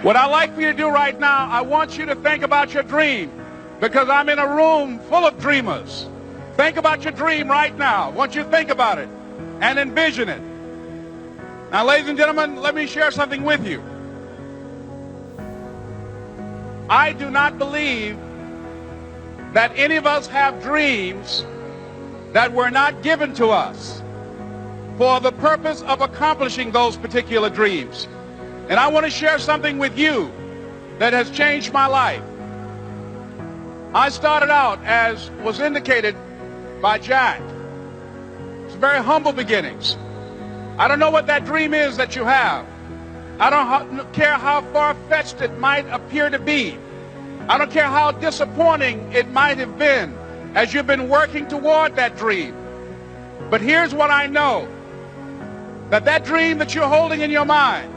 What I'd like for you to do right now, I want you to think about your dream, because I'm in a room full of dreamers. Think about your dream right now. I want you to think about it and envision it. Now, ladies and gentlemen, let me share something with you. I do not believe that any of us have dreams that were not given to us for the purpose of accomplishing those particular dreams. And I want to share something with you that has changed my life. I started out, as was indicated by Jack, it's very humble beginnings. I don't know what that dream is that you have. I don't care how far-fetched it might appear to be. I don't care how disappointing it might have been as you've been working toward that dream. But here's what I know, that that dream that you're holding in your mind,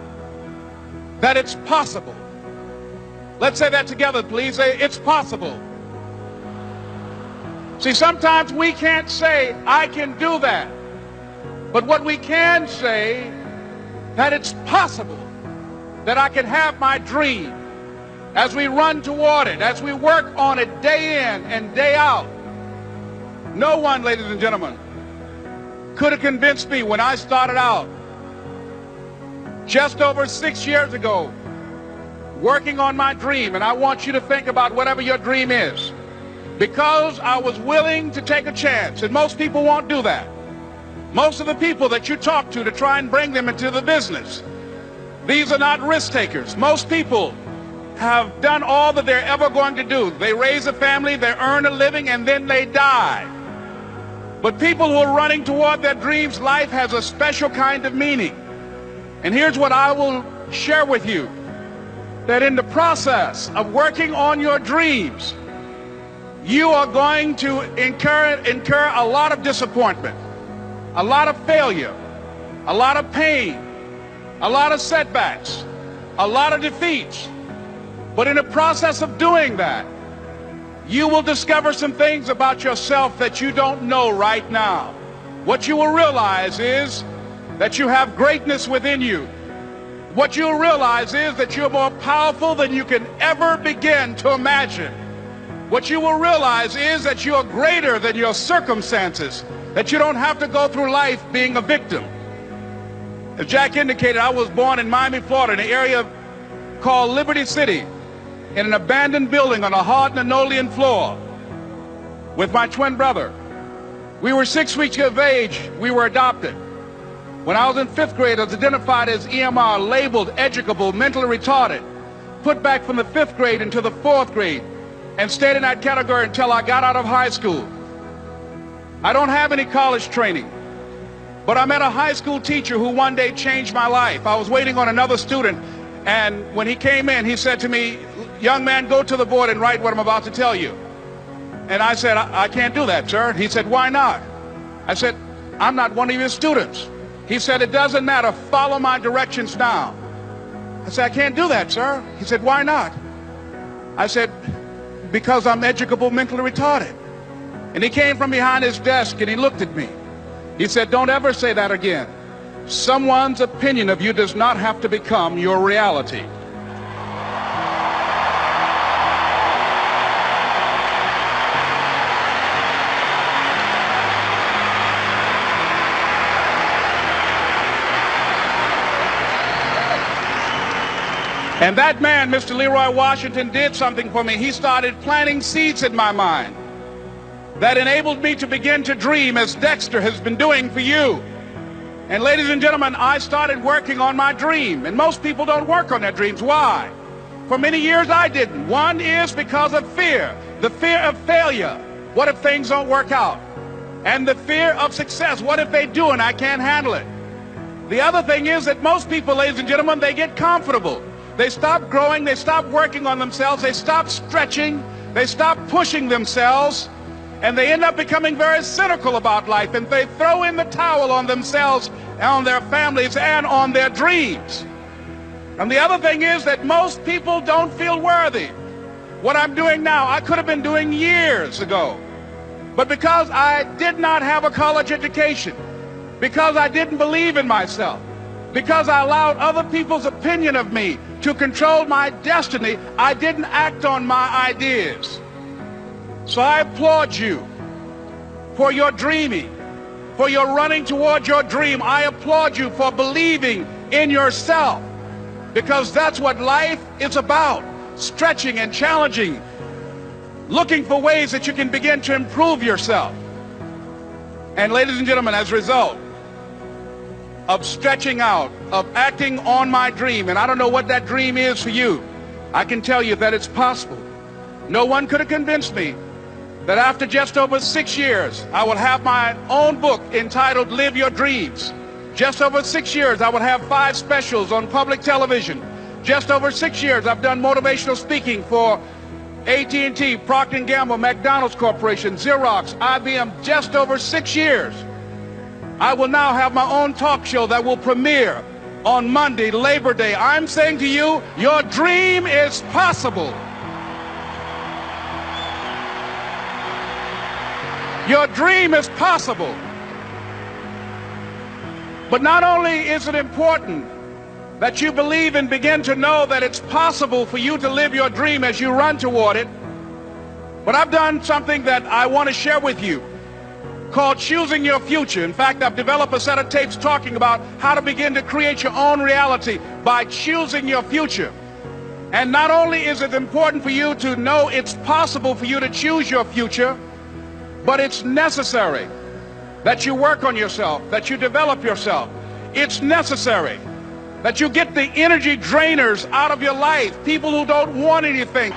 that it's possible. Let's say that together, please. Say, it's possible. See, sometimes we can't say, I can do that. But what we can say, that it's possible that I can have my dream as we run toward it, as we work on it day in and day out. No one, ladies and gentlemen, could have convinced me when I started out just over 6 years ago working on my dream. And I want you to think about whatever your dream is, because I was willing to take a chance. And most people won't do that. Most of the people that you talk to try and bring them into the business, these are not risk takers. Most people have done all that they're ever going to do. They raise a family, they earn a living, and then they die. But people who are running toward their dreams, life has a special kind of meaning. And here's what I will share with you, that in the process of working on your dreams, you are going to incur a lot of disappointment, a lot of failure, a lot of pain, a lot of setbacks, a lot of defeats. But in the process of doing that, you will discover some things about yourself that you don't know right now. What you will realize is that you have greatness within you. What you'll realize is that you're more powerful than you can ever begin to imagine. What you will realize is that you're greater than your circumstances, that you don't have to go through life being a victim. As Jack indicated, I was born in Mamie, Florida, in an area called Liberty City, in an abandoned building on a hard linoleum floor with my twin brother. We were 6 weeks of age. We were adopted. When I was in 5th grade, I was identified as EMR, labeled educable, mentally retarded, put back from the 5th grade into the 4th grade, and stayed in that category until I got out of high school. I don't have any college training, but I met a high school teacher who one day changed my life. I was waiting on another student, and when he came in, he said to me, young man, go to the board and write what I'm about to tell you. And I said, I can't do that, sir. He said, why not? I said, I'm not one of your students. He said, it doesn't matter. Follow my directions now. I said, I can't do that, sir. He said, why not? I said, because I'm educable, mentally retarded. And he came from behind his desk and he looked at me. He said, don't ever say that again. Someone's opinion of you does not have to become your reality. And that man, Mr. Leroy Washington, did something for me. He started planting seeds in my mind that enabled me to begin to dream, as Dexter has been doing for you. And ladies and gentlemen, I started working on my dream. And most people don't work on their dreams. Why? For many years I didn't. One is because of fear. The fear of failure. What if things don't work out? And the fear of success. What if they do and I can't handle it? The other thing is that most people, ladies and gentlemen, they get comfortable. They stop growing, they stop working on themselves, they stop stretching, they stop pushing themselves, and they end up becoming very cynical about life, and they throw in the towel on themselves, on their families, and on their dreams. And the other thing is that most people don't feel worthy. What I'm doing now, I could have been doing years ago. But because I did not have a college education, because I didn't believe in myself, because I allowed other people's opinion of me to control my destiny, I didn't act on my ideas. So I applaud you for your dreaming, for your running toward your dream. I applaud you for believing in yourself, because that's what life is about, stretching and challenging, looking for ways that you can begin to improve yourself. And ladies and gentlemen, as a result of stretching out, of acting on my dream, and I don't know what that dream is for you, I can tell you that it's possible. No one could have convinced me that after just over 6 years, I will have my own book entitled Live Your Dreams. Just over 6 years, I will have 5 specials on public television. Just over 6 years, I've done motivational speaking for AT&T, Procter & Gamble, McDonald's Corporation, Xerox, IBM. Just over 6 years. I will now have my own talk show that will premiere on Monday, Labor Day. I'm saying to you, your dream is possible. Your dream is possible. But not only is it important that you believe and begin to know that it's possible for you to live your dream as you run toward it, but I've done something that I want to share with you called Choosing Your Future. In fact, I've developed a set of tapes talking about how to begin to create your own reality by choosing your future. And not only is it important for you to know it's possible for you to choose your future, but it's necessary that you work on yourself, that you develop yourself. It's necessary that you get the energy drainers out of your life, people who don't want anything.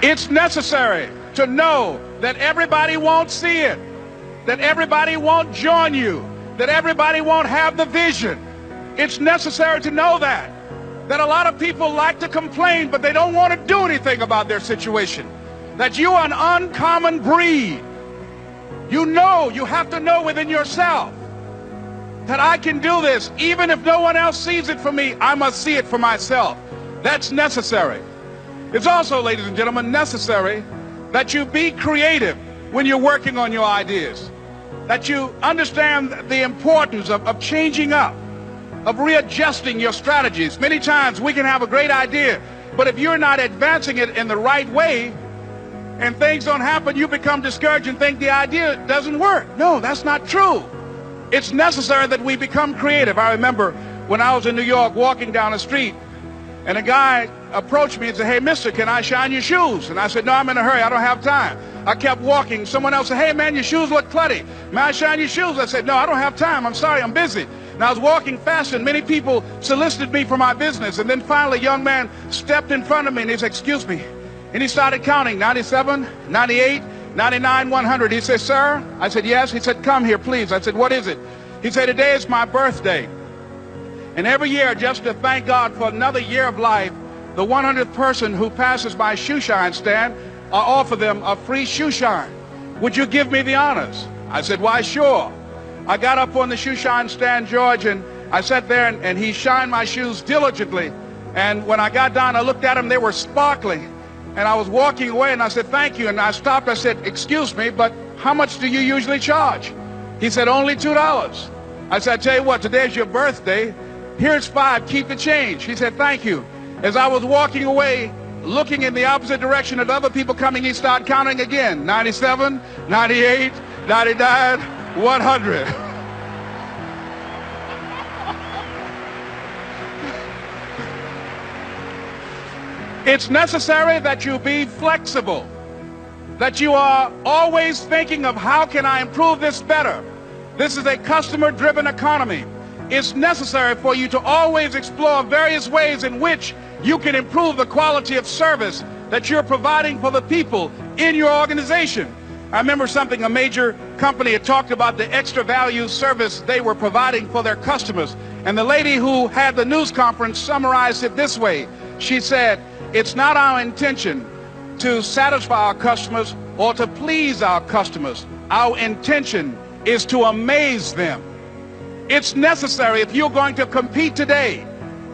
It's necessary to know that everybody won't see it, that everybody won't join you, that everybody won't have the vision. It's necessary to know that a lot of people like to complain, but they don't want to do anything about their situation. That you are an uncommon breed. You know, you have to know within yourself that I can do this. Even if no one else sees it for me, I must see it for myself. That's necessary. It's also, ladies and gentlemen, necessary that you be creative when you're working on your ideas. That you understand the importance of changing up, of readjusting your strategies. Many times we can have a great idea, but if you're not advancing it in the right way and things don't happen, you become discouraged and think the idea doesn't work. No, that's not true. It's necessary that we become creative. I remember when I was in New York walking down the street, and a guy approached me and said, "Hey, mister, can I shine your shoes?" And I said, "No, I'm in a hurry. I don't have time." I kept walking. Someone else said, "Hey, man, your shoes look clutty. May I shine your shoes?" I said, "No, I don't have time. I'm sorry, I'm busy." And I was walking faster, and many people solicited me for my business. And then finally, a young man stepped in front of me, and he said, "Excuse me." And he started counting, 97, 98, 99, 100. He said, "Sir?" I said, "Yes." He said, "Come here, please." I said, "What is it?" He said, "Today is my birthday. And every year, just to thank God for another year of life, the 100th person who passes my shoe shine stand, I offer them a free shoe shine. Would you give me the honors?" I said, "Why, sure." I got up on the shoe shine stand, George, and I sat there, and he shined my shoes diligently. And when I got down, I looked at them, they were sparkling. And I was walking away, and I said, "Thank you." And I stopped. I said, "Excuse me, but how much do you usually charge?" He said, "Only $2. I said, "I tell you what, today's your birthday. Here's $5. Keep the change." He said, "Thank you." As I was walking away, looking in the opposite direction at other people coming, he started counting again. 97, 98, 99, 100. It's necessary that you be flexible, that you are always thinking of how can I improve this better. This is a customer-driven economy. It's necessary for you to always explore various ways in which you can improve the quality of service that you're providing for the people in your organization. I remember something, a major company had talked about the extra value service they were providing for their customers. And the lady who had the news conference summarized it this way. She said, "It's not our intention to satisfy our customers or to please our customers. Our intention is to amaze them." It's necessary, if you're going to compete today,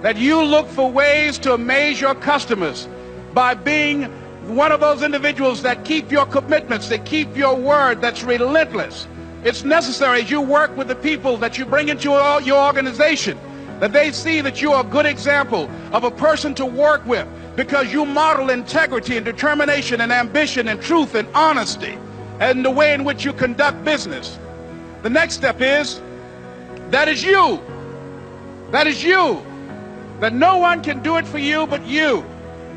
that you look for ways to amaze your customers by being one of those individuals that keep your commitments, that keep your word, that's relentless, It's necessary as you work with the people that you bring into your organization, that they see that you are a good example of a person to work with, because you model integrity and determination and ambition and truth and honesty and the way in which you conduct business. The next step is, that is you. That is you. That no one can do it for you but you.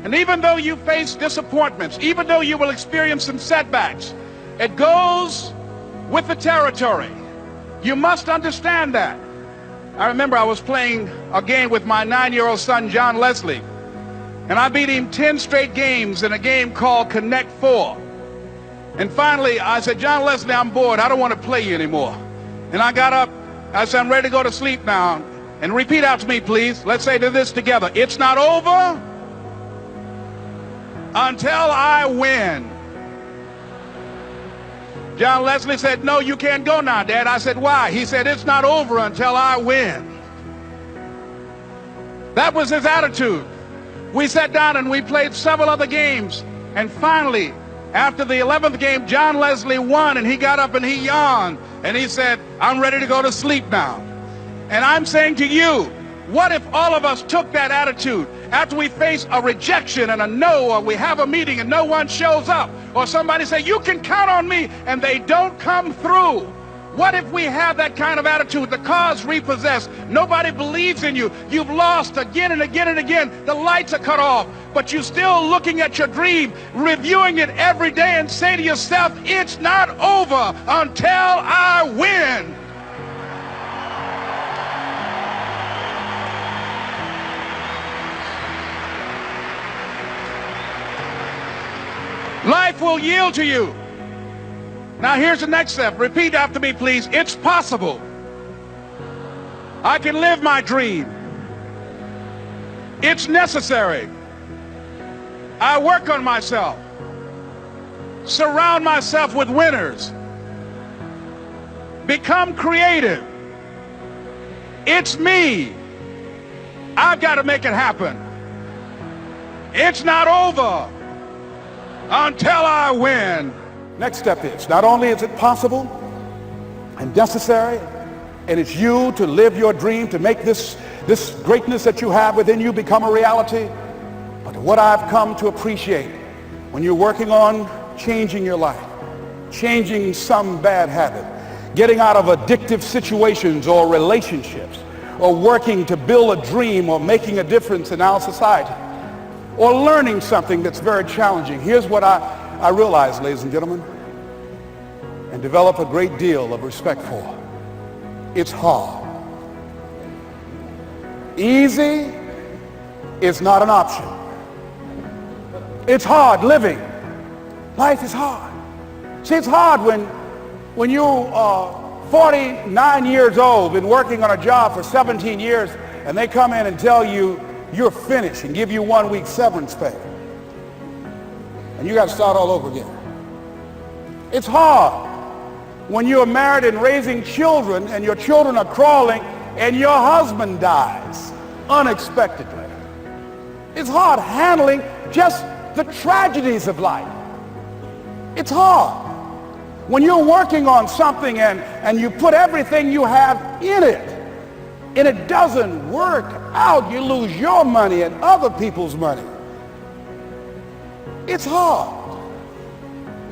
And even though you face disappointments, even though you will experience some setbacks, it goes with the territory. You must understand that. I remember I was playing a game with my 9-year-old son, John Leslie, and I beat him 10 straight games in a game called Connect 4. And finally, I said, John Leslie, I'm bored. I don't want to play you anymore. And I got up. I said, I'm ready to go to sleep now. And repeat out to me, please. Let's say this together. It's not over until I win. John Leslie said, no, you can't go now, Dad. I said, why? He said, it's not over until I win. That was his attitude. We sat down and we played several other games. And finally, after the 11th game, John Leslie won, and he got up and he yawned. And he said, I'm ready to go to sleep now. And I'm saying to you, what if all of us took that attitude after we face a rejection and a no, or we have a meeting and no one shows up, or somebody say, you can count on me, and they don't come through? What if we have that kind of attitude? The car's repossessed. Nobody believes in you. You've lost again and again and again. The lights are cut off, but you're still looking at your dream, reviewing it every day, and say to yourself, it's not over until I win. Life will yield to you. Now here's the next step. Repeat after me, please. It's possible. I can live my dream. It's necessary. I work on myself. Surround myself with winners. Become creative. It's me. I've got to make it happen. It's not over until I win. Next step is, not only is it possible and necessary, and it's you to live your dream, to make this greatness that you have within you become a reality, but what I've come to appreciate when you're working on changing your life, changing some bad habit, getting out of addictive situations or relationships, or working to build a dream or making a difference in our society, or learning something that's very challenging. Here's what I realize, ladies and gentlemen, and develop a great deal of respect for. It's hard. Easy is not an option. It's hard living. Life is hard. See, it's hard when you are 49 years old, been working on a job for 17 years, and they come in and tell you you're finished and give you 1 week severance pay. And you got to start all over again. It's hard when you're married and raising children, and your children are crawling, and your husband dies unexpectedly. It's hard handling just the tragedies of life. It's hard when you're working on something and you put everything you have in it, and it doesn't work out. You lose your money and other people's money. It's hard.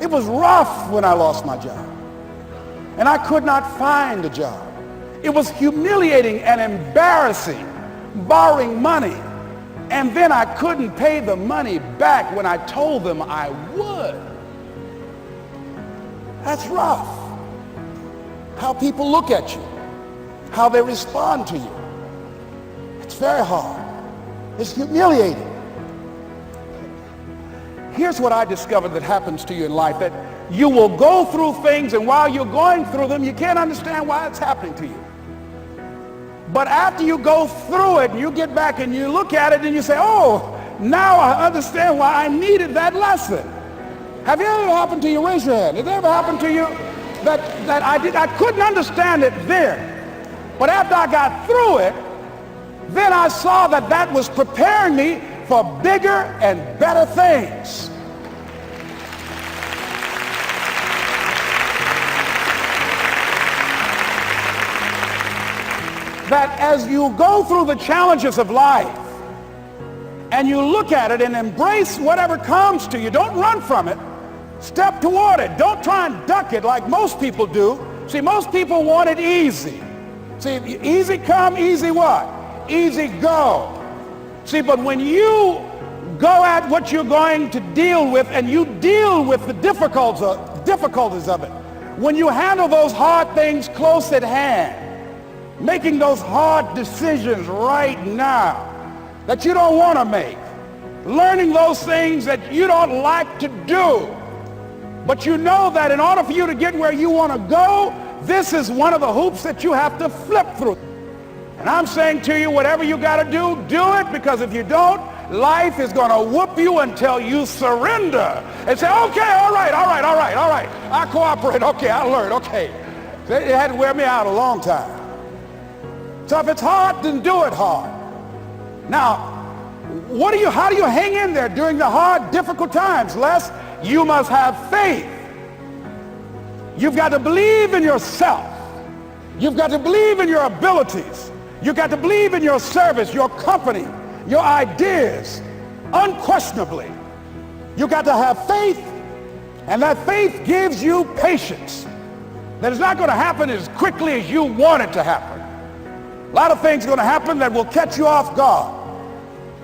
It was rough when I lost my job, and I could not find a job. It was humiliating and embarrassing, borrowing money, and then I couldn't pay the money back when I told them I would. That's rough. How people look at you, how they respond to you. It's very hard. It's humiliating. Here's what I discovered that happens to you in life, that you will go through things, and while you're going through them, you can't understand why it's happening to you. But after you go through it and you get back and you look at it and you say, oh, now I understand why I needed that lesson. Have you ever happened to you? Raise your hand. Has it ever happened to you that I couldn't understand it then? But after I got through it, then I saw that that was preparing me for bigger and better things. that as you go through the challenges of life and you look at it and embrace whatever comes to you, don't run from it. Step toward it. Don't try and duck it like most people do. See, most people want it easy. See, easy come, easy what? Easy go. See, but when you go at what you're going to deal with and you deal with the difficulties of it, when you handle those hard things close at hand, making those hard decisions right now that you don't want to make, learning those things that you don't like to do, but you know that in order for you to get where you want to go, this is one of the hoops that you have to flip through. And I'm saying to you, whatever you got to do it, because if you don't, life is going to whoop you until you surrender and say, okay, all right, I cooperate, okay, I learned, okay. It had to wear me out a long time. So if it's hard, then do it hard. Now, how do you hang in there during the hard, difficult times? Les, you must have faith. You've got to believe in yourself. You've got to believe in your abilities. You've got to believe in your service, your company, your ideas, unquestionably. You've got to have faith, and that faith gives you patience. That it's not going to happen as quickly as you want it to happen. A lot of things are going to happen that will catch you off guard.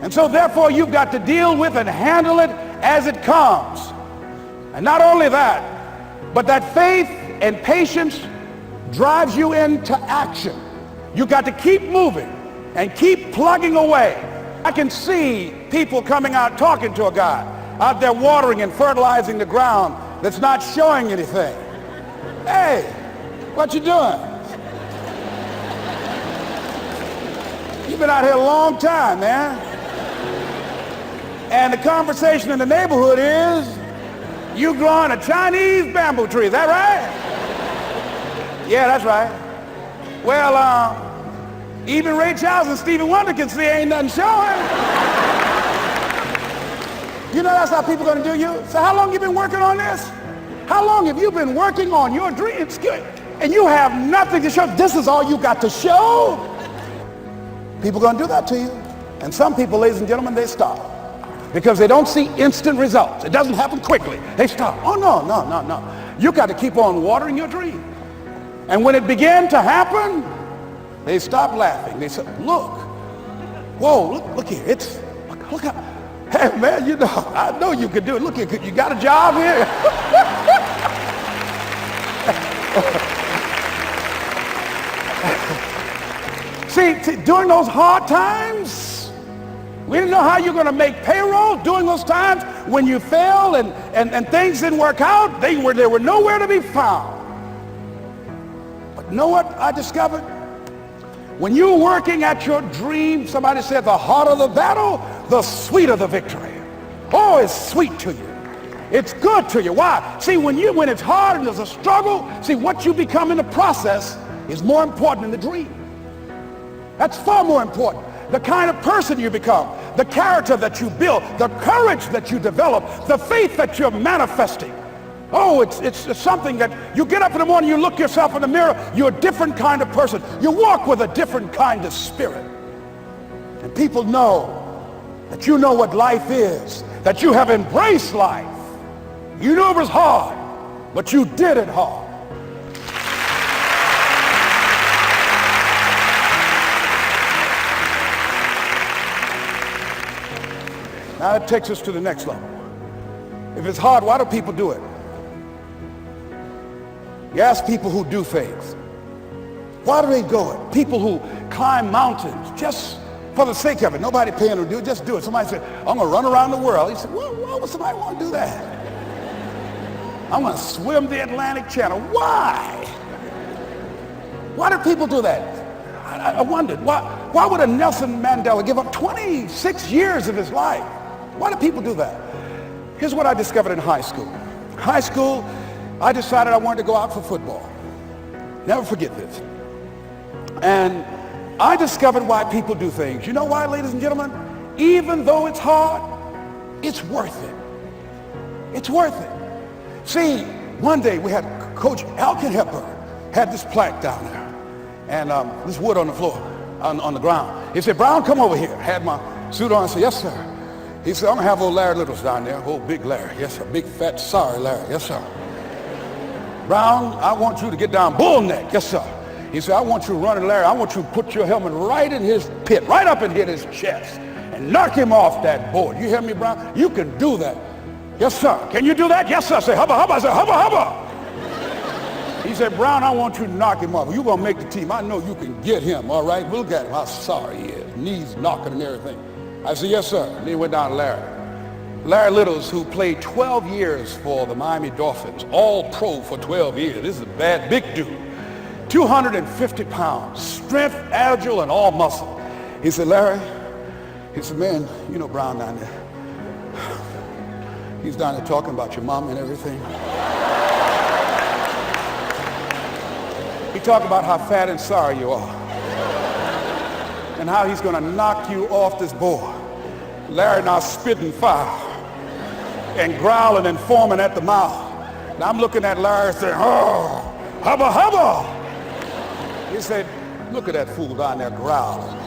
And so therefore you've got to deal with and handle it as it comes. And not only that, but that faith and patience drives you into action. You got to keep moving and keep plugging away. I can see people coming out talking to a guy out there watering and fertilizing the ground that's not showing anything. Hey, what you doing? You've been out here a long time, man. And the conversation in the neighborhood is, you growing a Chinese bamboo tree, is that right? Yeah, that's right. Well, even Ray Charles and Stevie Wonder can see ain't nothing showing. You know that's how people are going to do you? So how long you been working on this? How long have you been working on your dreams? And you have nothing to show. This is all you got to show? People are going to do that to you. And some people, ladies and gentlemen, they stop. Because they don't see instant results. It doesn't happen quickly. They stop. Oh, no. You got to keep on watering your dream. And when it began to happen, they stopped laughing. They said, look, whoa, look here. Look how, hey, man, you know, I know you can do it. Look here, you got a job here? See, during those hard times, we didn't know how you're going to make payroll. During those times when you failed and things didn't work out, they were nowhere to be found. But you know what I discovered? When you're working at your dream, somebody said the harder the battle, the sweeter the victory. Oh, it's sweet to you. It's good to you. Why? See, when it's hard and there's a struggle, see, what you become in the process is more important than the dream. That's far more important. The kind of person you become, the character that you build, the courage that you develop, the faith that you're manifesting. Oh, it's something that you get up in the morning, you look yourself in the mirror, you're a different kind of person. You walk with a different kind of spirit. And people know that you know what life is, that you have embraced life. You knew it was hard, but you did it hard. Now that takes us to the next level. If it's hard, why do people do it? You ask people who do things. Why do they do it? People who climb mountains just for the sake of it. Nobody paying them to do it, just do it. Somebody said, I'm going to run around the world. He said, why would somebody want to do that? I'm going to swim the Atlantic Channel. Why? Why do people do that? I wondered, why would a Nelson Mandela give up 26 years of his life? Why do people do that? Here's what I discovered in high school. High school, I decided I wanted to go out for football. Never forget this. And I discovered why people do things. You know why, ladies and gentlemen? Even though it's hard, it's worth it. It's worth it. See, one day we had Coach Alkin Hepburn had this plaque down there and this wood on the floor. on the ground. He said, Brown, come over here. Had my suit on. I said, yes, sir. He said, I'm going to have old Larry Littles down there. Old big Larry. Yes, sir. Big, fat, sorry Larry. Yes, sir. Brown, I want you to get down bull neck. Yes, sir. He said, I want you running Larry. I want you to put your helmet right in his pit, right up in his chest, and knock him off that board. You hear me, Brown? You can do that. Yes, sir. Can you do that? Yes, sir. I say, hubba, hubba. I say, hubba, hubba. He said, Brown, I want you to knock him off. You're going to make the team. I know you can get him, all right? Look at him, how sorry he is. Knees knocking and everything. I said, yes, sir. And then he went down to Larry. Larry Littles, who played 12 years for the Miami Dolphins, all pro for 12 years. This is a bad, big dude. 250 pounds, strength, agile, and all muscle. He said, Larry, he said, man, you know Brown down there. He's down there talking about your mom and everything. He talked about how fat and sorry you are and how he's going to knock you off this board. Larry now spitting fire and growling and foaming at the mouth. And I'm looking at Larry saying, oh, hubba, hubba. He said, look at that fool down there growling.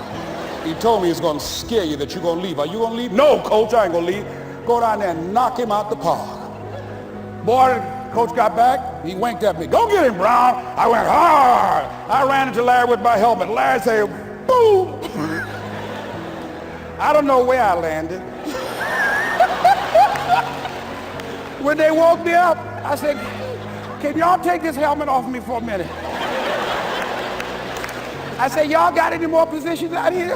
He told me he's going to scare you, that you're going to leave. Are you going to leave? No, coach, I ain't going to leave. Go down there and knock him out the park. Boy, coach got back. He winked at me. Go get him, Brown. I went hard. I ran into Larry with my helmet. Larry said, boom. I don't know where I landed. When they woke me up, I said, can y'all take this helmet off me for a minute? I said, y'all got any more positions out here?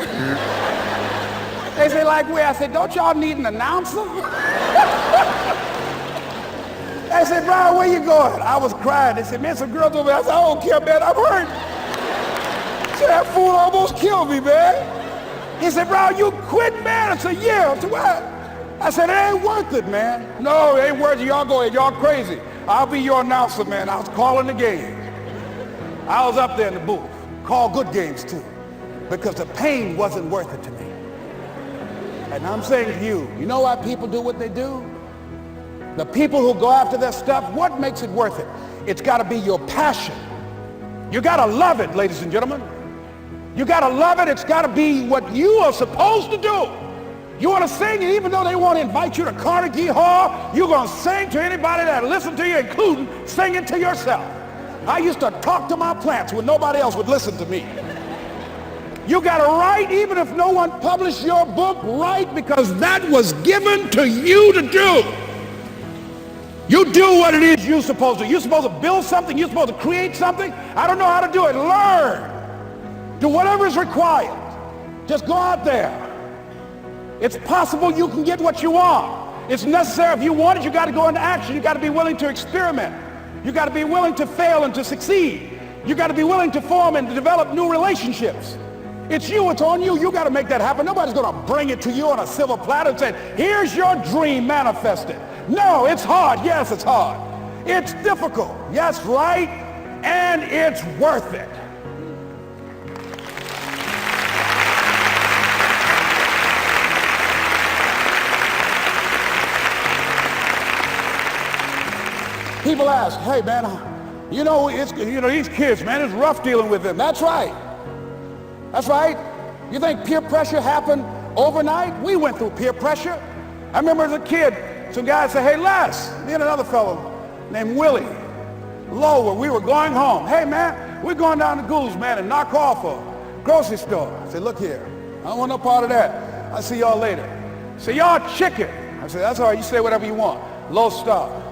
They said, like where? I said, don't y'all need an announcer? They said, Brown, where you going? I was crying. They said, man, some girls over there. I said, I don't care, man, I'm hurt. I said, that fool almost killed me, man. He said, Brown, you quit, man. I said, yeah. I said, what? I said, it ain't worth it, man. No, it ain't worth it. Y'all go ahead. Y'all crazy. I'll be your announcer, man. I was calling the game. I was up there in the booth. Call good games, too, because the pain wasn't worth it to me. And I'm saying to you, you know why people do what they do? The people who go after their stuff, what makes it worth it? It's got to be your passion. You got to love it, ladies and gentlemen. You got to love it. It's got to be what you are supposed to do. You want to sing, and even though they want to invite you to Carnegie Hall, you're going to sing to anybody that listens to you, including singing to yourself. I used to talk to my plants when nobody else would listen to me. You got to write, even if no one published your book, write, because that was given to you to do. You do what it is you're supposed to. You're supposed to build something. You're supposed to create something. I don't know how to do it. Learn. Do whatever is required. Just go out there. It's possible you can get what you want. It's necessary. If you want it, you got to go into action. You got to be willing to experiment. You got to be willing to fail and to succeed. You got to be willing to form and to develop new relationships. It's you, it's on you. You got to make that happen. Nobody's going to bring it to you on a silver platter and say, here's your dream manifested. No, it's hard. Yes, it's hard. It's difficult. Yes, right. And it's worth it. People ask, hey man, these kids, man, it's rough dealing with them. That's right. That's right. You think peer pressure happened overnight? We went through peer pressure. I remember as a kid, some guys said, hey Les, me and another fellow named Willie Lower, we were going home. Hey man, we're going down to Gould's, man, and knock off a grocery store. I said, look here, I don't want no part of that. I'll see y'all later. Say, y'all chicken. I said, that's all right, you say whatever you want. Low star.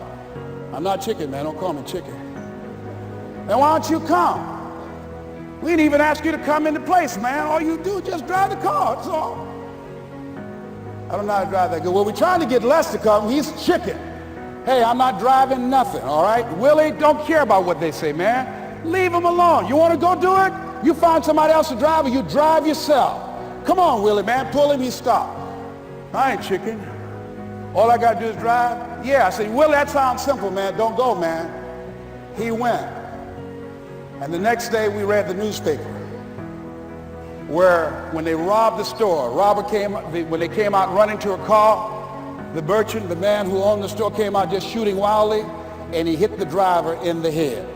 I'm not chicken, man. Don't call me chicken. Then why don't you come? We didn't even ask you to come into place, man. All you do is just drive the car, that's all. I don't know how to drive that good. Well, we're trying to get Les to come. He's chicken. Hey, I'm not driving nothing, all right? Willie, don't care about what they say, man. Leave him alone. You want to go do it? You find somebody else to drive, or you drive yourself. Come on, Willie, man. Pull him, he stop. I ain't chicken. All I got to do is drive? Yeah. I said, Willie, that sounds simple, man. Don't go, man. He went. And the next day we read the newspaper where when they robbed the store, when they came out running to a car, the merchant, the man who owned the store, came out just shooting wildly, and he hit the driver in the head.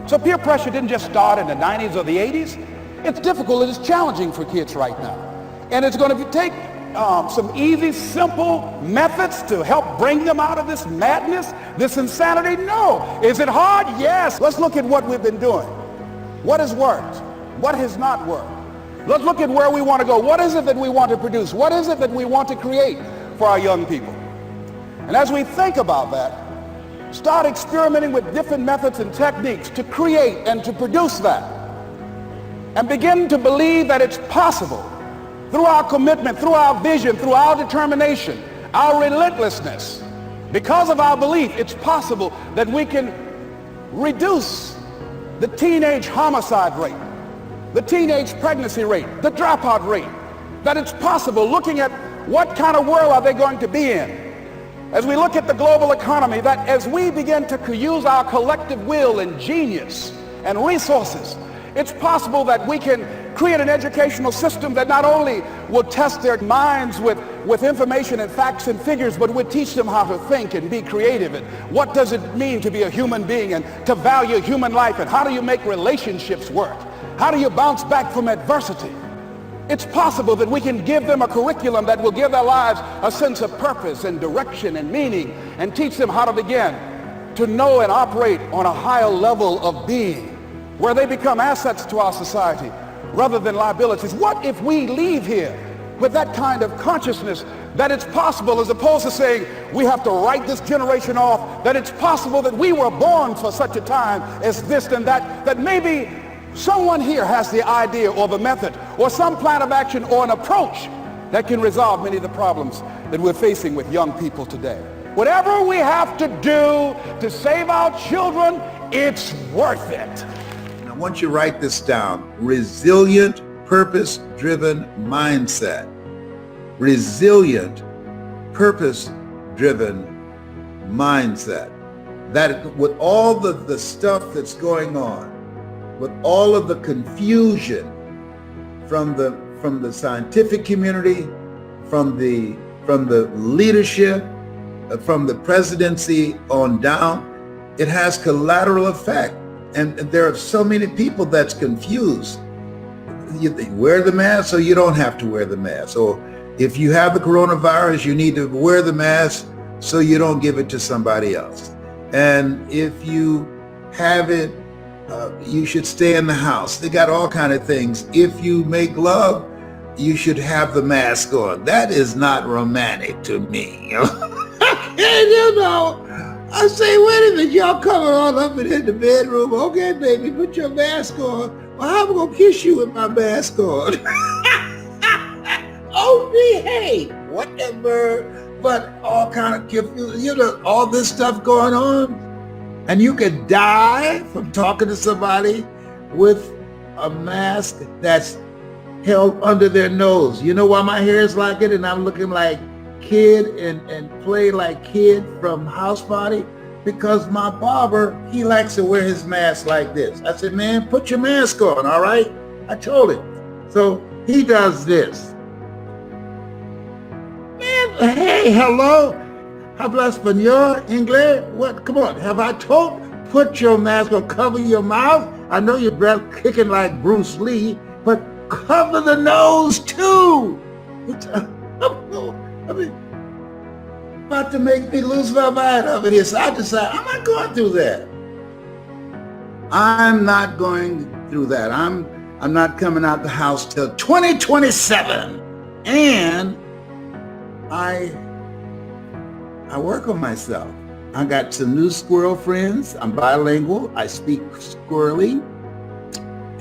So peer pressure didn't just start in the 90s or the 80s. It's difficult, it's challenging for kids right now. And it's going to take some easy, simple methods to help bring them out of this madness, this insanity? No. Is it hard? Yes. Let's look at what we've been doing. What has worked? What has not worked? Let's look at where we want to go. What is it that we want to produce? What is it that we want to create for our young people? And as we think about that, start experimenting with different methods and techniques to create and to produce that. And begin to believe that it's possible through our commitment, through our vision, through our determination, our relentlessness. Because of our belief, it's possible that we can reduce the teenage homicide rate, the teenage pregnancy rate, the dropout rate. That it's possible, looking at what kind of world are they going to be in. As we look at the global economy, that as we begin to use our collective will and genius and resources, it's possible that we can create an educational system that not only will test their minds with information and facts and figures, but would teach them how to think and be creative, and what does it mean to be a human being and to value human life, and how do you make relationships work? How do you bounce back from adversity? It's possible that we can give them a curriculum that will give their lives a sense of purpose and direction and meaning, and teach them how to begin to know and operate on a higher level of being, where they become assets to our society rather than liabilities. What if we leave here with that kind of consciousness that it's possible, as opposed to saying we have to write this generation off, that it's possible that we were born for such a time as this and that, that maybe someone here has the idea or the method or some plan of action or an approach that can resolve many of the problems that we're facing with young people today. Whatever we have to do to save our children, it's worth it. I want you to write this down. Resilient, purpose-driven mindset. Resilient, purpose-driven mindset. That with all the stuff that's going on, with all of the confusion from the scientific community, from the leadership, from the presidency on down, it has collateral effect. And there are so many people that's confused. You wear the mask, or you don't have to wear the mask. Or if you have the coronavirus, you need to wear the mask so you don't give it to somebody else. And if you have it, you should stay in the house. They got all kind of things. If you make love, you should have the mask on. That is not romantic to me. And you know, I say, wait a minute, y'all coming all up in the bedroom. Okay, baby, put your mask on. Well, how am I gonna kiss you with my mask on? Oh, behave, whatever. But all kind of confusion, you know, all this stuff going on. And you could die from talking to somebody with a mask that's held under their nose. You know why my hair is like it and I'm looking like Kid and play like Kid from House Party? Because my barber, he likes to wear his mask like this. I said, man, put your mask on, all right? I told him. So he does this. Man, hey, hello. Habla español, English? What? Come on, have I told? Put your mask on, cover your mouth. I know your breath kicking like Bruce Lee, but cover the nose too. I mean, about to make me lose my mind over here. So I decided, I'm not going through that. I'm not going through that. I'm not coming out the house till 2027. And I work on myself. I got some new squirrel friends. I'm bilingual. I speak squirrely.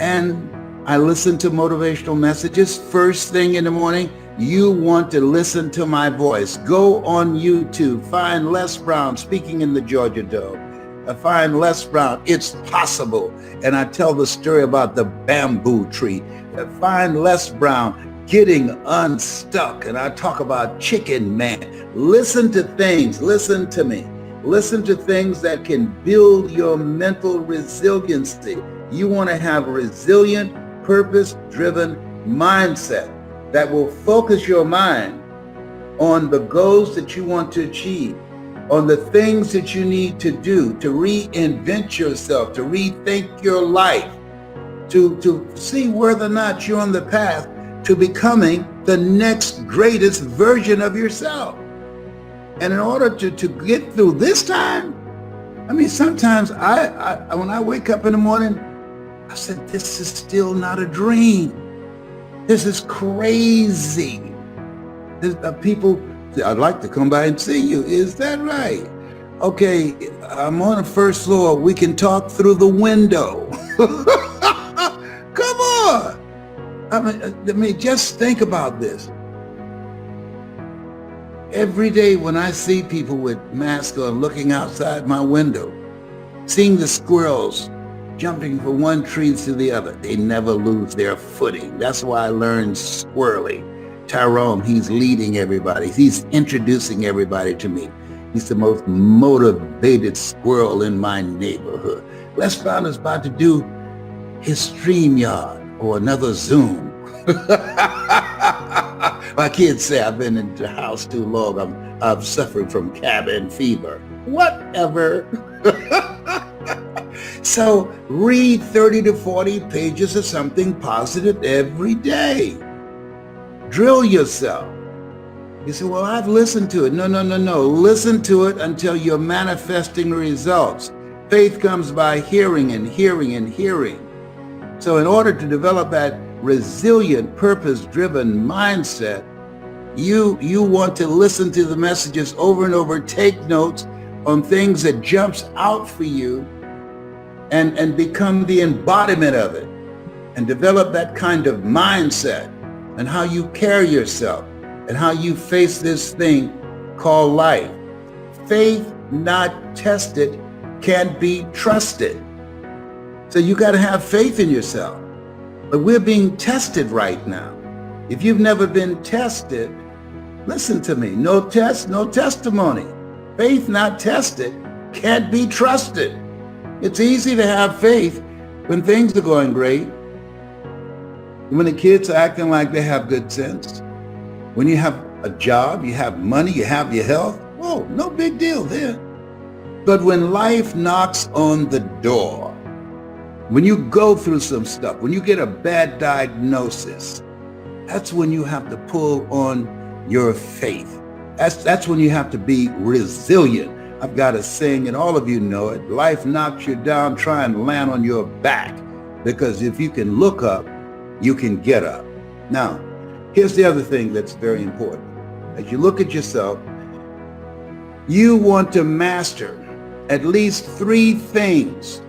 And I listen to motivational messages first thing in the morning. You want to listen to my voice. Go on YouTube. Find Les Brown speaking in the Georgia Dome. Find Les Brown. It's possible. And I tell the story about the bamboo tree. Find Les Brown getting unstuck. And I talk about Chicken Man. Listen to things. Listen to me. Listen to things that can build your mental resiliency. You want to have a resilient, purpose-driven mindset that will focus your mind on the goals that you want to achieve. on the things that you need to do to reinvent yourself, to rethink your life, to see whether or not you're on the path to becoming the next greatest version of yourself. And in order to get through this time, I mean, sometimes I when I wake up in the morning, I said, this is still not a dream. This is crazy. People, I'd like to come by and see you. Is that right? Okay, I'm on the first floor. We can talk through the window. Come on. I mean, just think about this. Every day when I see people with masks on looking outside my window, seeing the squirrels jumping from one tree to the other, they never lose their footing. That's why I learned squirreling. Tyrone, he's leading everybody. He's introducing everybody to me. He's the most motivated squirrel in my neighborhood. Les Brown is about to do his StreamYard or another Zoom. My kids say I've been in the house too long. I've suffered from cabin fever. Whatever. So read 30 to 40 pages of something positive every day. Drill yourself. You say, well, I've listened to it. No. Listen to it until you're manifesting results. Faith comes by hearing and hearing and hearing. So in order to develop that resilient, purpose-driven mindset, you want to listen to the messages over and over, take notes on things that jumps out for you, and become the embodiment of it, and develop that kind of mindset and how you carry yourself and how you face this thing called life. Faith not tested can't be trusted. So you got to have faith in yourself. But we're being tested right now. If you've never been tested, listen to me. No test, no testimony. Faith not tested can't be trusted. It's easy to have faith when things are going great. When the kids are acting like they have good sense. When you have a job, you have money, you have your health. Whoa, no big deal there. But when life knocks on the door, when you go through some stuff, when you get a bad diagnosis, that's when you have to pull on your faith. That's when you have to be resilient. I've got a saying, and all of you know it. Life knocks you down, try and land on your back. Because if you can look up, you can get up. Now, here's the other thing that's very important. As you look at yourself, you want to master at least three things,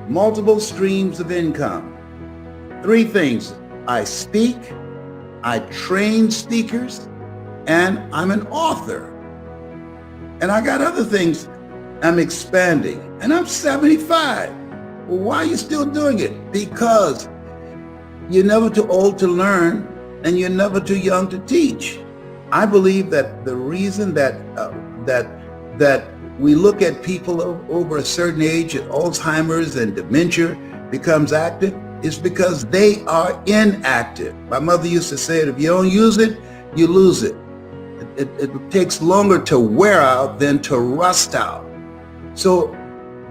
multiple streams of income. Three things: I speak, I train speakers, and I'm an author. And I got other things I'm expanding, and I'm 75. Well, why are you still doing it? Because you're never too old to learn, and you're never too young to teach. I believe that the reason that we look at people over a certain age, and Alzheimer's and dementia becomes active, is because they are inactive. My mother used to say it, if you don't use it, you lose it. It takes longer to wear out than to rust out. So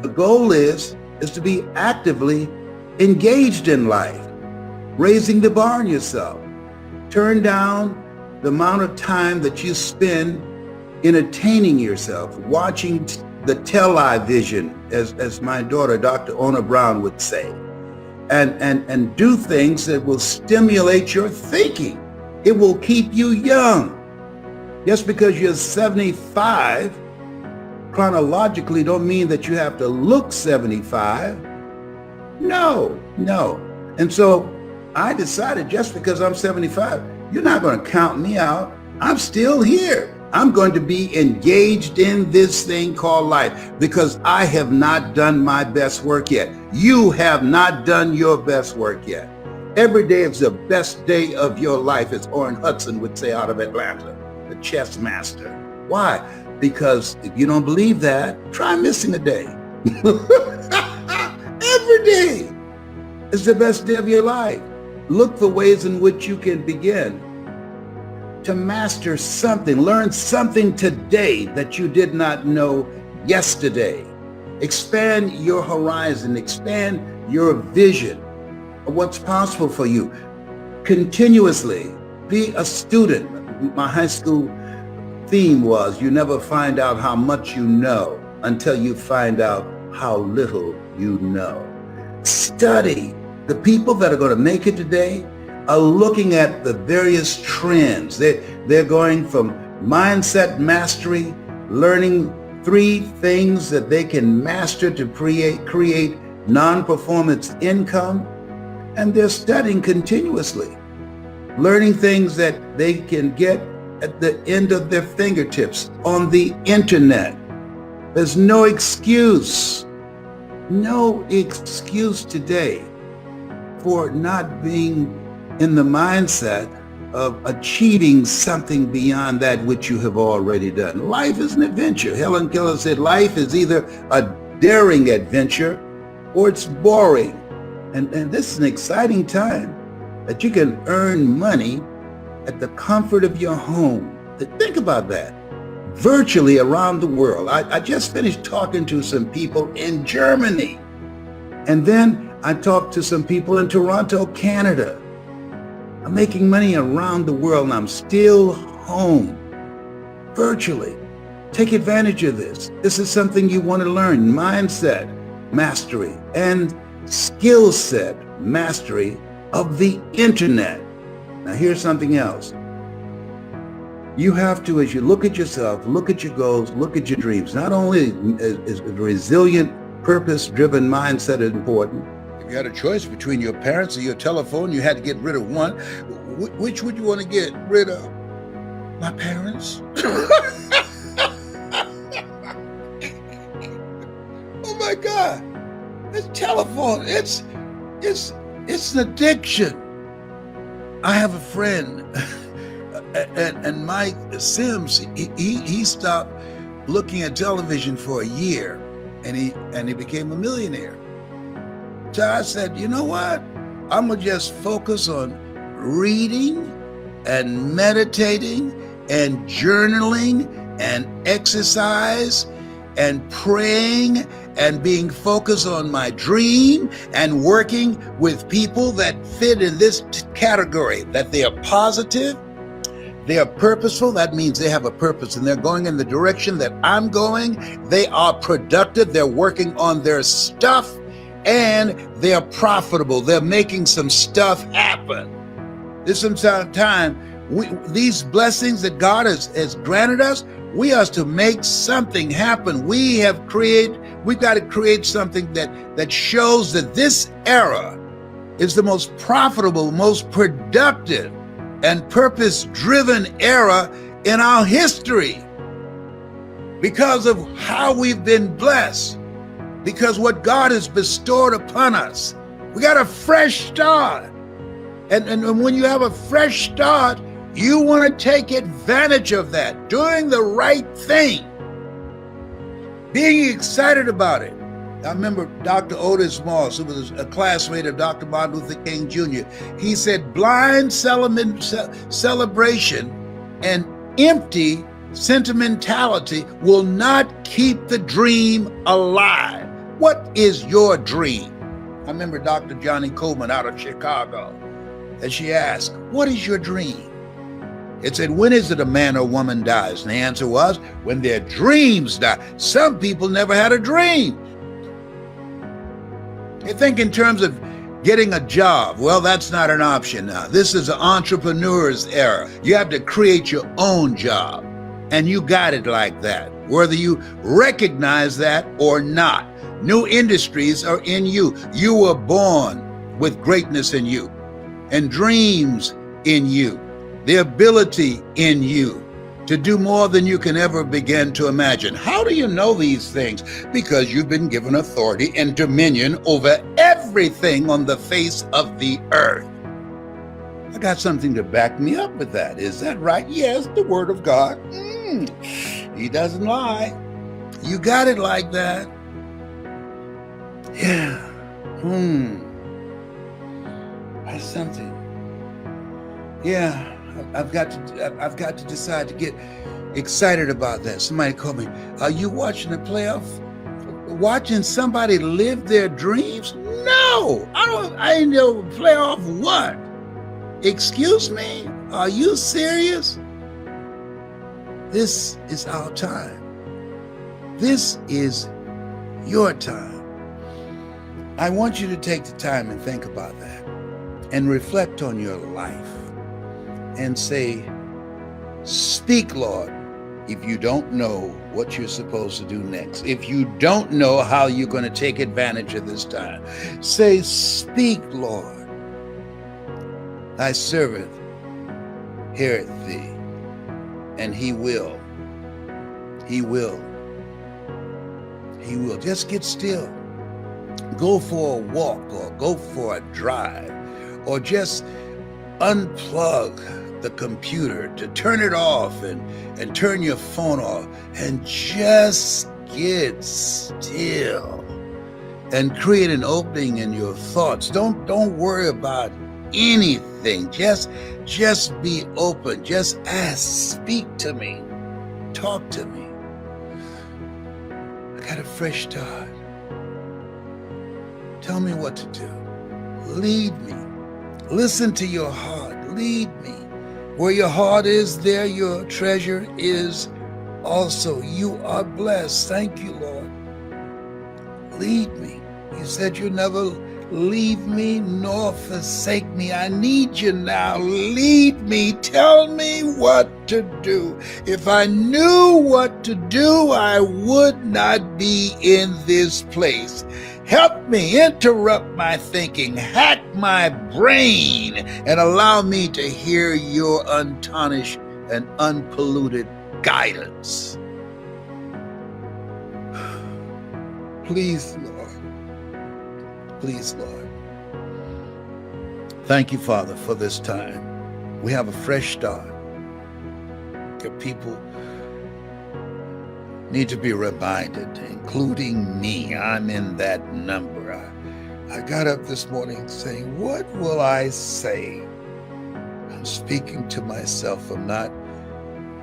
the goal is to be actively engaged in life, raising the bar on yourself. Turn down the amount of time that you spend entertaining yourself, watching the television, as my daughter, Dr. Ona Brown, would say, and do things that will stimulate your thinking. It will keep you young. Just because you're 75, chronologically don't mean that you have to look 75. No. And so I decided, just because I'm 75, you're not going to count me out. I'm still here. I'm going to be engaged in this thing called life because I have not done my best work yet. You have not done your best work yet. Every day is the best day of your life, as Orrin Hudson would say out of Atlanta, the chess master. Why? Because if you don't believe that, try missing a day. Every day is the best day of your life. Look for ways in which you can begin to master something. Learn something today that you did not know yesterday. Expand your horizon, expand your vision of what's possible for you. Continuously be a student. My high school theme was, you never find out how much you know until you find out how little you know. Study. The people that are going to make it today are looking at the various trends. They're going from mindset mastery, learning 3 things that they can master to create non-performance income, and they're studying continuously, learning things that they can get at the end of their fingertips on the internet. There's no excuse today for not being in the mindset of achieving something beyond that which you have already done. Life is an adventure. Helen Keller said life is either a daring adventure or it's boring. And this is an exciting time that you can earn money at the comfort of your home. Think about that. Virtually around the world. I just finished talking to some people in Germany. And then I talked to some people in Toronto, Canada. I'm making money around the world and I'm still home, virtually. Take advantage of this. This is something you want to learn. Mindset mastery and skill set mastery of the internet. Now here's something else. You have to, as you look at yourself, look at your goals, look at your dreams. Not only is a resilient, purpose-driven mindset important. If you had a choice between your parents or your telephone, you had to get rid of one. Which would you want to get rid of? My parents? Oh my God! This telephone, it's an addiction. I have a friend, and Mike Sims. He stopped looking at television for a year, and he became a millionaire. So I said, you know what? I'm gonna just focus on reading and meditating and journaling and exercise and praying and being focused on my dream and working with people that fit in this category, that they are positive, they are purposeful. That means they have a purpose and they're going in the direction that I'm going. They are productive. They're working on their stuff and they're profitable. They're making some stuff happen. This is some time. These blessings that God has granted us, we are to make something happen. We've got to create something that shows that this era is the most profitable, most productive, and purpose-driven era in our history because of how we've been blessed, because what God has bestowed upon us. We got a fresh start. And when you have a fresh start, you want to take advantage of that, doing the right thing, being excited about it. I remember Dr. Otis Moss, who was a classmate of Dr. Martin Luther King Jr. He said, blind celebration and empty sentimentality will not keep the dream alive. What is your dream? I remember Dr. Johnny Coleman out of Chicago, and she asked, what is your dream? It said, when is it a man or woman dies? And the answer was, when their dreams die. Some people never had a dream. They think in terms of getting a job. Well, that's not an option now. This is an entrepreneur's era. You have to create your own job. And you got it like that, whether you recognize that or not. New industries are in you. You were born with greatness in you and dreams in you, the ability in you to do more than you can ever begin to imagine. How do you know these things? Because you've been given authority and dominion over everything on the face of the earth. I got something to back me up with that. Is that right? Yes, the word of God. He doesn't lie. You got it like that. Yeah. That's something. Yeah. I've got to decide to get excited about that. Somebody called me, are you watching the playoff? Watching somebody live their dreams? No, I ain't no playoff what? Excuse me? Are you serious? This is our time. This is your time. I want you to take the time and think about that and reflect on your life and say, speak, Lord, if you don't know what you're supposed to do next. If you don't know how you're going to take advantage of this time, say, speak, Lord. Thy servant heareth thee, and he will. He will. He will. Just get still. Go for a walk or go for a drive or just unplug the computer to turn it off and turn your phone off and just get still and create an opening in your thoughts. Don't worry about anything. Just be open. Just ask, speak to me, talk to me. I got a fresh start. Tell me what to do. Lead me. Listen to your heart. Lead me. Where your heart is, there your treasure is also. You are blessed. Thank you, Lord. Lead me. You said you'll never leave me nor forsake me. I need you now. Lead me. Tell me what to do. If I knew what to do, I would not be in this place. Help me interrupt my thinking, hack my brain, and allow me to hear your untarnished and unpolluted guidance. Please, Lord. Please, Lord. Thank you, Father, for this time. We have a fresh start. Your people need to be reminded, including me. I'm in that number. I got up this morning saying, what will I say? I'm speaking to myself. I'm not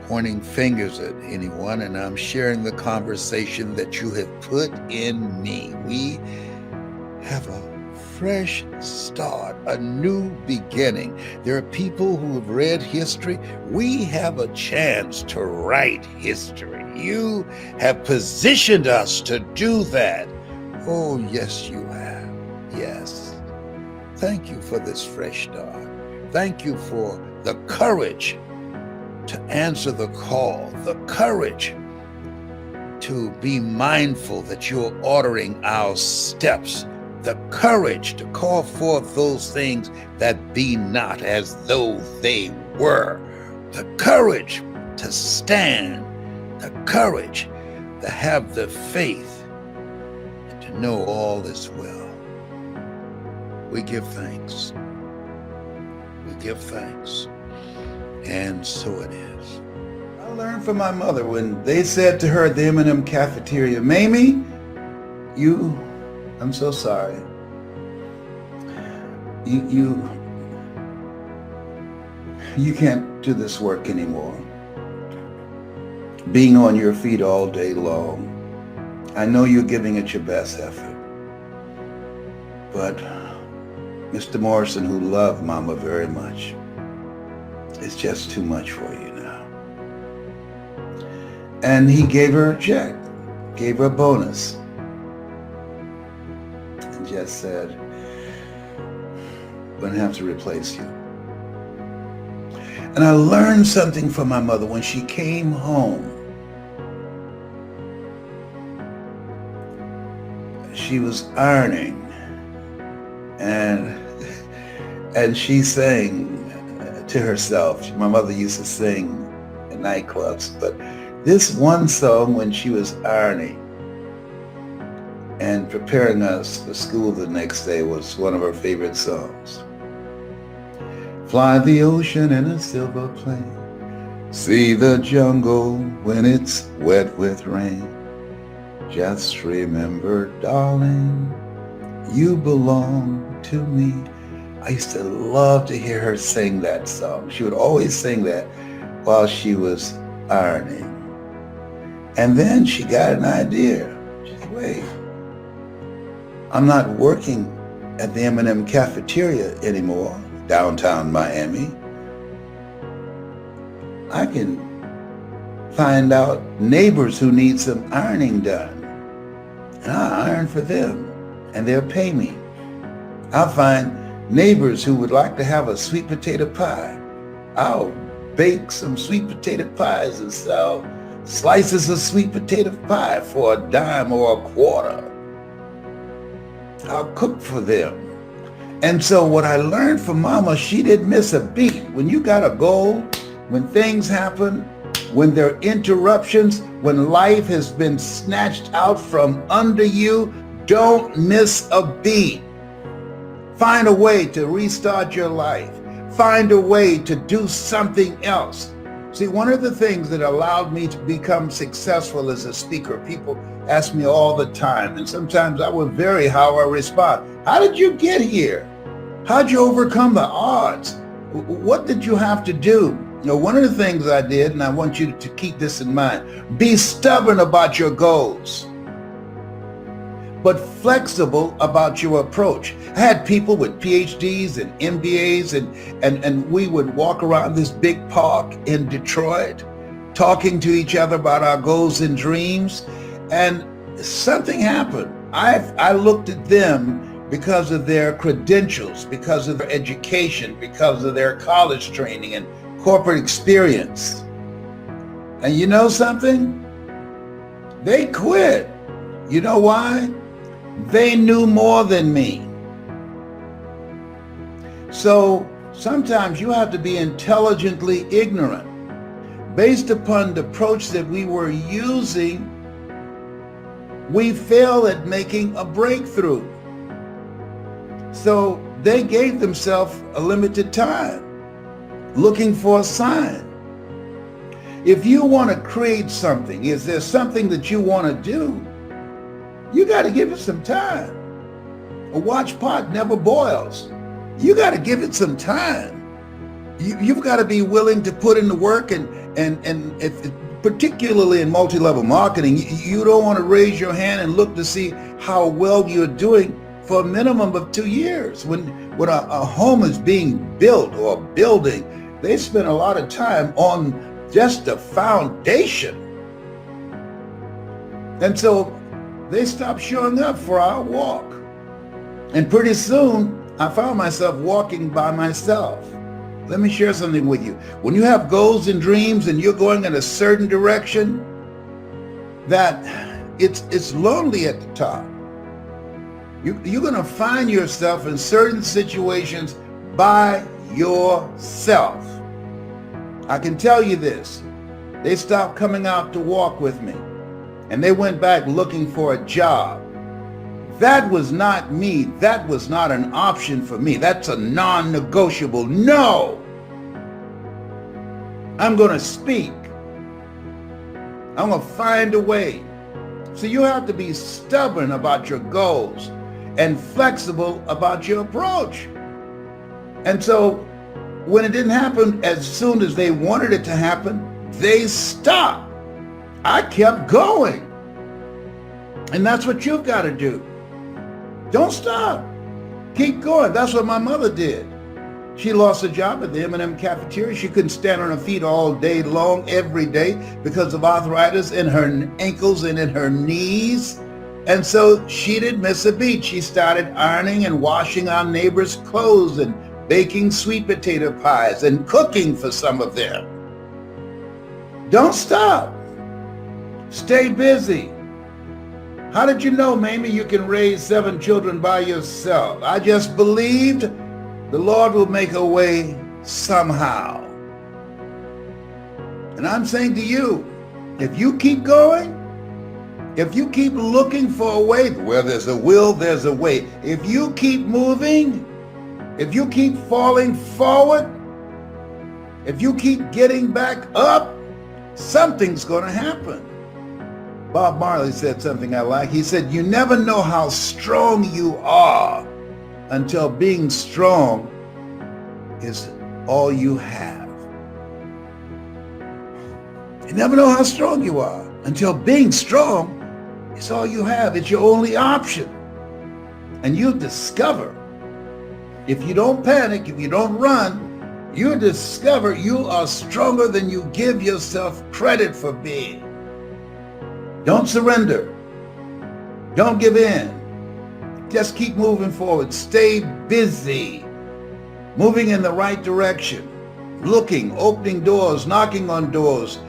pointing fingers at anyone, and I'm sharing the conversation that you have put in me. We have a fresh start, a new beginning. There are people who have read history. We have a chance to write history. You have positioned us to do that. Oh, yes, you have. Yes. Thank you for this fresh start. Thank you for the courage to answer the call, the courage to be mindful that you're ordering our steps, the courage to call forth those things that be not as though they were, the courage to stand, the courage to have the faith and to know all is well. We give thanks. We give thanks. And so it is. I learned from my mother when they said to her at the M&M cafeteria, Mamie, I'm so sorry. You can't do this work anymore. Being on your feet all day long. I know you're giving it your best effort. But Mr. Morrison, who loved Mama very much, it's just too much for you now. And he gave her a check, gave her a bonus, and just said, we're gonna have to replace you. And I learned something from my mother when she came home. She was ironing, and she sang to herself. My mother used to sing in nightclubs, but this one song when she was ironing and preparing us for school the next day was one of her favorite songs. Fly the ocean in a silver plane, see the jungle when it's wet with rain. Just remember, darling, you belong to me. I used to love to hear her sing that song. She would always sing that while she was ironing. And then she got an idea. She said, wait, I'm not working at the M&M cafeteria anymore, downtown Miami. I can find out neighbors who need some ironing done, and I'll iron for them, and they'll pay me. I'll find neighbors who would like to have a sweet potato pie. I'll bake some sweet potato pies and sell slices of sweet potato pie for a dime or a quarter. I'll cook for them. And so what I learned from Mama, she didn't miss a beat. When you got a goal, when things happen, when there are interruptions, when life has been snatched out from under you, don't miss a beat. Find a way to restart your life. Find a way to do something else. See, one of the things that allowed me to become successful as a speaker, people ask me all the time, and sometimes I would vary how I respond. How did you get here? How'd you overcome the odds? What did you have to do? You know, one of the things I did, and I want you to keep this in mind, be stubborn about your goals, but flexible about your approach. I had people with PhDs and MBAs, and we would walk around this big park in Detroit, talking to each other about our goals and dreams, and something happened. I looked at them because of their credentials, because of their education, because of their college training and corporate experience. And you know something? They quit. You know why? They knew more than me. So sometimes you have to be intelligently ignorant. Based upon the approach that we were using, we failed at making a breakthrough. So they gave themselves a limited time, looking for a sign. If you want to create something, is there something that you want to do? You got to give it some time. A watch pot never boils. You got to give it some time. You've got to be willing to put in the work, and if, particularly in multi-level marketing, you don't want to raise your hand and look to see how well you're doing for a minimum of 2 years. When a home is being built or a building, they spend a lot of time on just the foundation. And so they stopped showing up for our walk. And pretty soon, I found myself walking by myself. Let me share something with you. When you have goals and dreams and you're going in a certain direction, that it's lonely at the top. You're going to find yourself in certain situations by yourself. I can tell you this. They stopped coming out to walk with me, and they went back looking for a job. That was not me. That was not an option for me. That's a non-negotiable. No! I'm going to speak. I'm going to find a way. So you have to be stubborn about your goals and flexible about your approach. And so when it didn't happen as soon as they wanted it to happen, they stopped. I kept going. And that's what you've got to do. Don't stop. Keep going. That's what my mother did. She lost a job at the M&M cafeteria. She couldn't stand on her feet all day long, every day, because of arthritis in her ankles and in her knees. And so she didn't miss a beat. She started ironing and washing our neighbors' clothes and baking sweet potato pies and cooking for some of them. Don't stop. Stay busy. How did you know, Mamie, you can raise 7 children by yourself? I just believed the Lord will make a way somehow. And I'm saying to you, if you keep going, if you keep looking for a way, where there's a will, there's a way. If you keep moving, if you keep falling forward, if you keep getting back up, something's going to happen. Bob Marley said something I like. He said, you never know how strong you are until being strong is all you have. You never know how strong you are until being strong is all you have. It's your only option. And you'll discover, if you don't panic, if you don't run, you'll discover you are stronger than you give yourself credit for being. Don't surrender. Don't give in. Just keep moving forward. Stay busy, moving in the right direction, looking, opening doors, knocking on doors,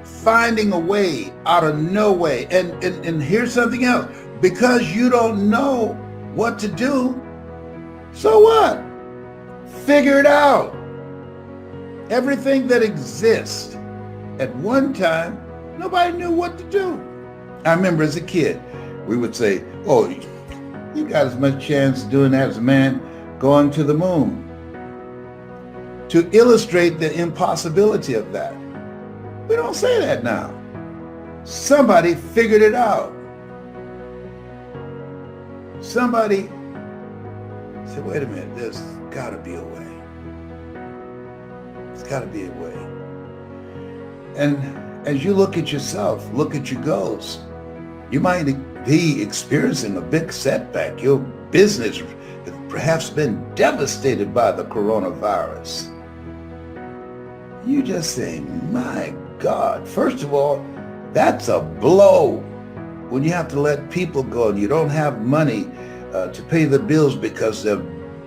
finding a way out of no way. And here's something else. Because you don't know what to do, so what? Figure it out. Everything that exists, at one time, nobody knew what to do. I remember as a kid, we would say, oh, you got as much chance doing that as a man going to the moon. To illustrate the impossibility of that. We don't say that now. Somebody figured it out. Somebody said, wait a minute, there's got to be a way. There's got to be a way. And as you look at yourself, look at your goals, you might be experiencing a big setback. Your business has perhaps been devastated by the coronavirus. You just say, my God, first of all, that's a blow when you have to let people go and you don't have money to pay the bills because the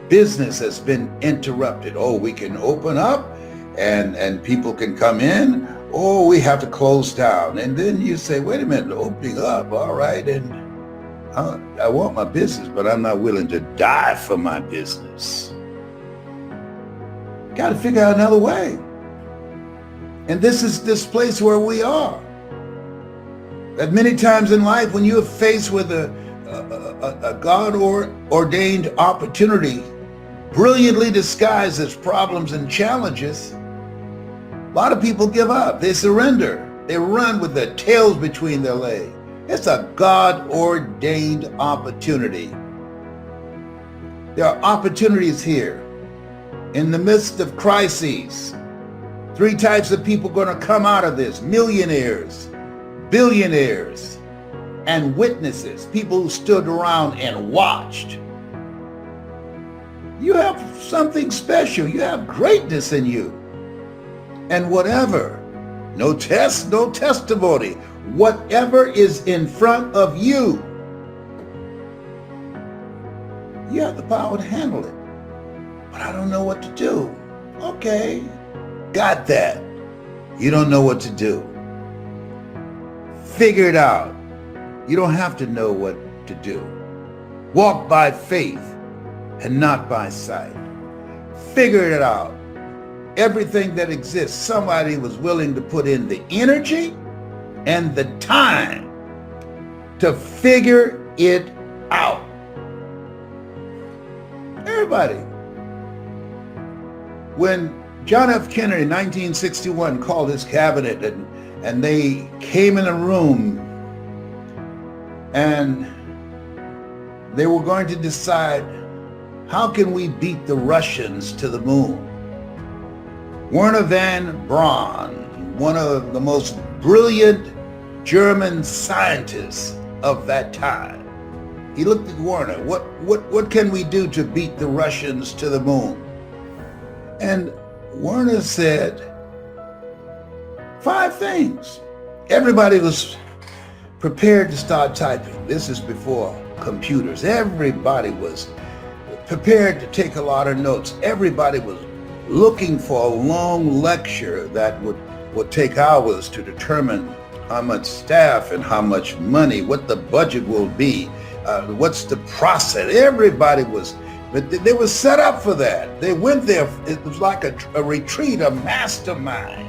business has been interrupted. Oh, we can open up and people can come in, or we have to close down. And then you say, wait a minute, opening up, all right, and I want my business, but I'm not willing to die for my business. Got to figure out another way. And this is this place where we are. That many times in life, when you're faced with a God-ordained opportunity, brilliantly disguised as problems and challenges, a lot of people give up. They surrender. They run with their tails between their legs. It's a God-ordained opportunity. There are opportunities here. In the midst of crises, 3 types of people going to come out of this: millionaires, billionaires, and witnesses, people who stood around and watched. You have something special. You have greatness in you. And whatever, no test, no testimony, whatever is in front of you, you have the power to handle it. But I don't know what to do. Okay, got that. You don't know what to do. Figure it out. You don't have to know what to do. Walk by faith and not by sight. Figure it out. Everything that exists, somebody was willing to put in the energy and the time to figure it out. Everybody. When John F. Kennedy in 1961 called his cabinet and they came in a room and they were going to decide, how can we beat the Russians to the moon? Werner von Braun, one of the most brilliant German scientists of that time, he looked at Werner. What can we do to beat the Russians to the moon? And Werner said 5 things. Everybody was prepared to start typing. This is before computers. Everybody was prepared to take a lot of notes. Everybody was looking for a long lecture that would take hours to determine how much staff and how much money, what the budget will be, what's the process. Everybody was, but they were set up for that. They went there. It was like a retreat, a mastermind.